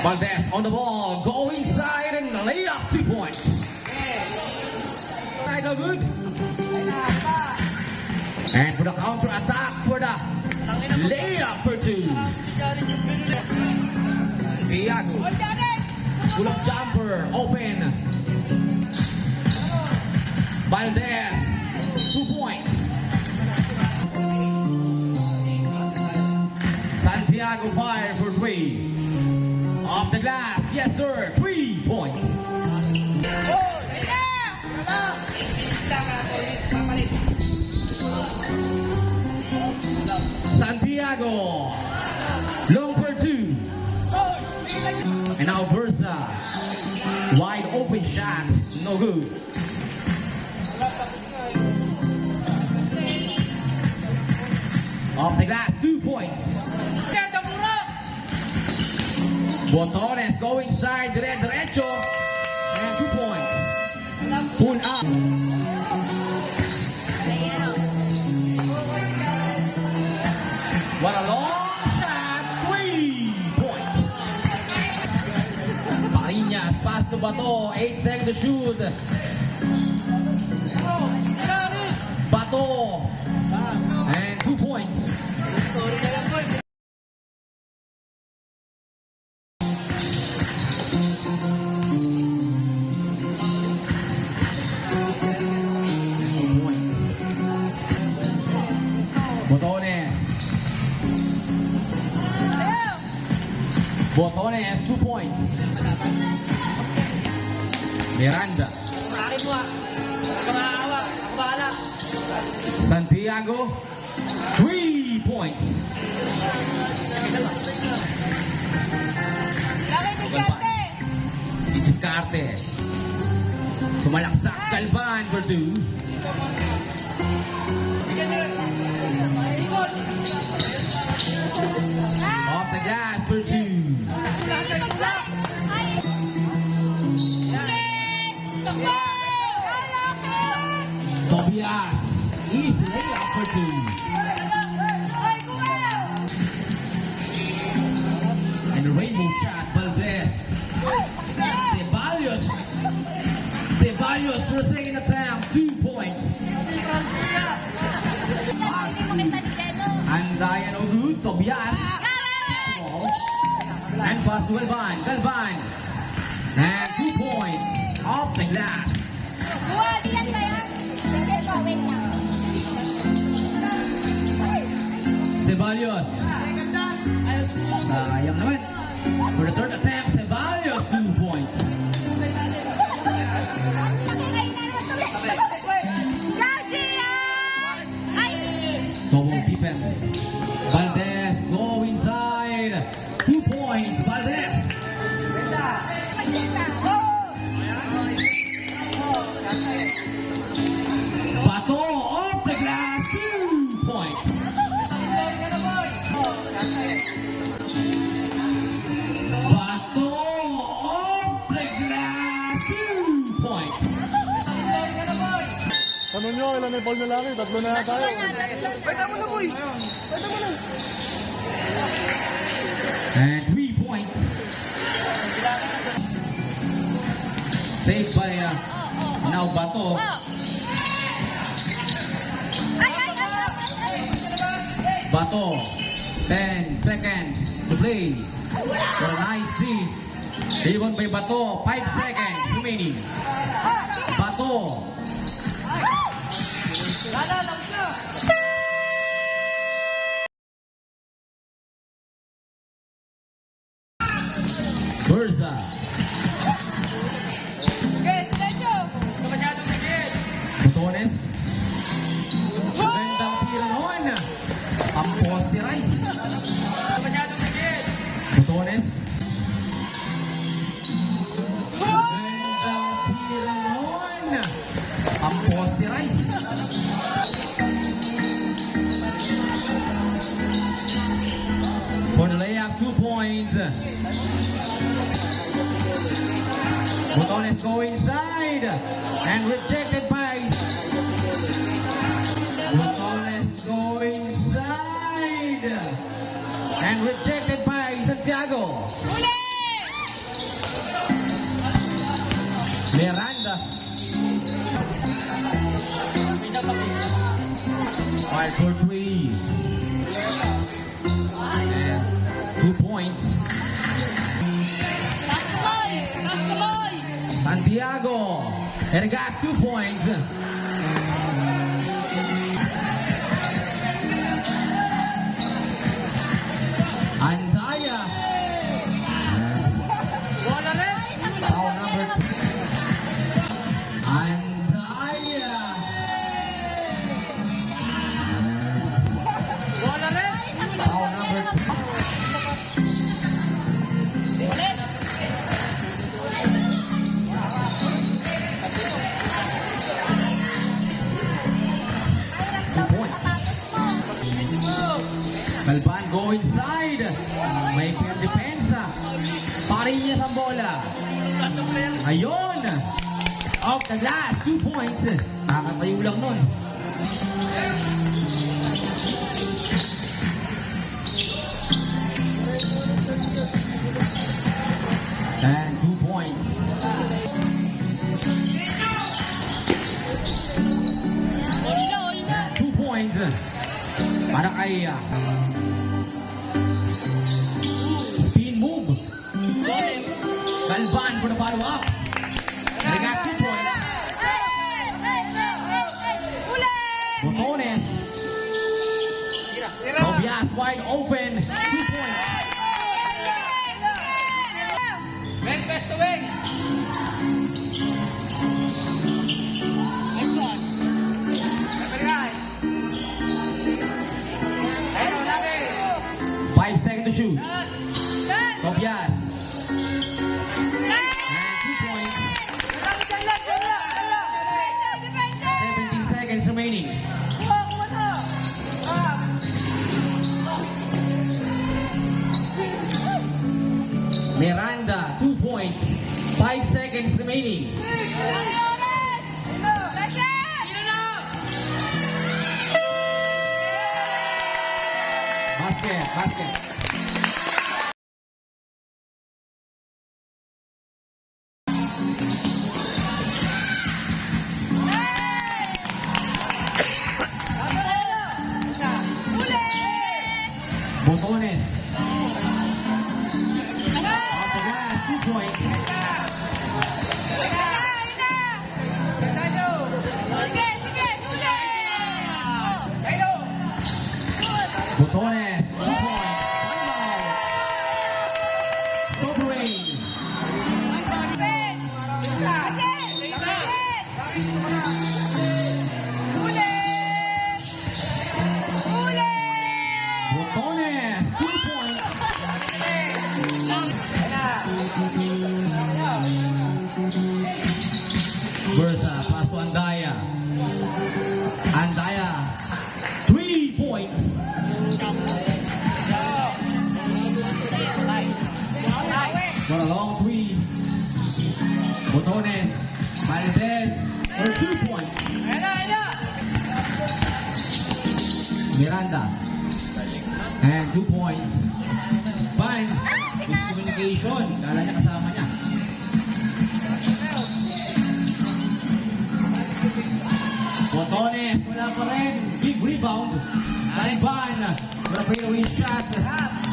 Valdez on the ball, go inside and lay up 2 points. Right, no good. And for the counter attack for the layup for 2. Iago. Pull up jumper, open. Valdez, 2 points. Santiago fire for 3. Off the glass, yes sir, 3 points. Santiago, long for 2. And now Versa, wide open shot, no good. Off the glass, 2 points. Botones go inside, derecho, and 2 points. Pull up. What a long shot, 3 points. Parinas, pass to Bato, 8 seconds to shoot. Bato, and 2 points. Botones. Botones, 2 points. Miranda. Santiago, 3 points. Diskarte. Sumalaksak Galvan for 2. Off the gas for 2. Tobias, easy layup for 2. And the rainbow shot, Valdez. Ceballos for the second attempt, 2 points. Andaya no good, Tobias. And pass to Galvan. And 2 points off the glass. Ceballos. Sayang naman. For the third attempt, Ceballos, 2 points. Double defense. Valdez, go inside. 2 points, Valdez. Bato off the glass, 2 points. Bato off the glass, 2 points. Tanong nyo, ilan yung ball na laki? Tatlo na tayo. Pwede mo na, boy. Pwede mo na. And 3 points. Saved by now Bato. Bato. 10 seconds to play. For a nice three. Rebound by Bato. 5 seconds remaining. Bato. Versa. Botones. Magandang tira noon. Ang poste Rice. Botones. Magandang tira noon. Ang poste Rice. For the layup, 2 points. Botones go inside and rejected by. Botones go inside and rejected by Santiago. Miranda. Five for three. And 2 points. Santiago. And got 2 points. Andaya. Foul number 2. Andaya. Foul number 2. Galvan go inside. May depensa. Parinyas ang bola. Ayun. Off the glass. 2 points. Nakatayo lang nun. And 2 points. And 2 points. Para kay spin move. Galvan for the follow-up. They got 2 points. Botones. Tobias wide open. 2 points. Wing, best to wing. Next one. Number 9. 5 seconds to shoot. Tobias. And 2 points. 17 seconds remaining. Miranda, 2 points. 5 seconds remaining. Basket. Botones. Off the glass, 2 points. Botones, 2 points. Sobering. Botones, 2 points. Versa, pass to Andaya. Andaya, 3 points. Got a long 3. Botones, Valdez, for 2 points. Miranda, and 2 points. Fine. Miscommunication. Kala niya kasama niya. Botones, wala pa rin. Big rebound. Galvan, for a fadeaway shot.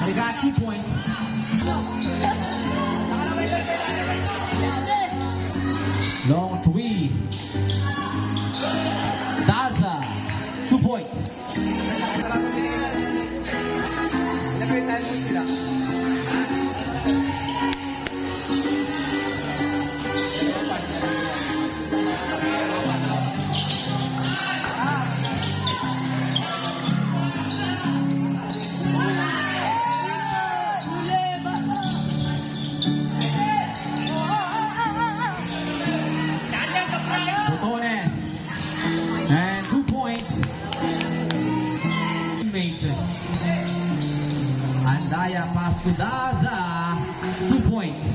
They got 2 points. Long 3. Daza, 2 points. Botones, and 2 points. Teammate. Andaya pass to Daza, 2 points.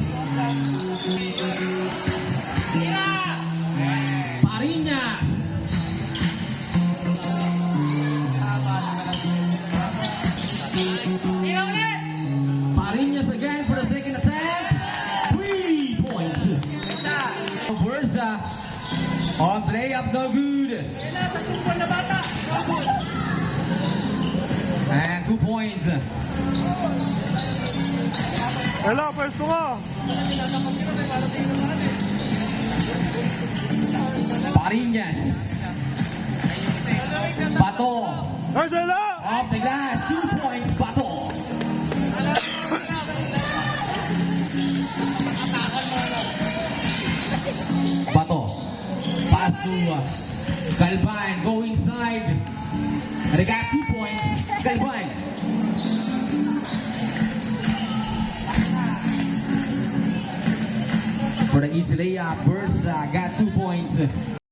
Pariñas. Pariñas again for the second attempt. 3 points. On layup, no good. And 2 points. Ela, pwesto ka. Parinas. Bato. Nice, Ela! Off the glass. 2 points, Bato. Bato. Pass to Galvan. Go inside. And they got 2 points. Galvan. For the easy layup, Bursa got 2 points.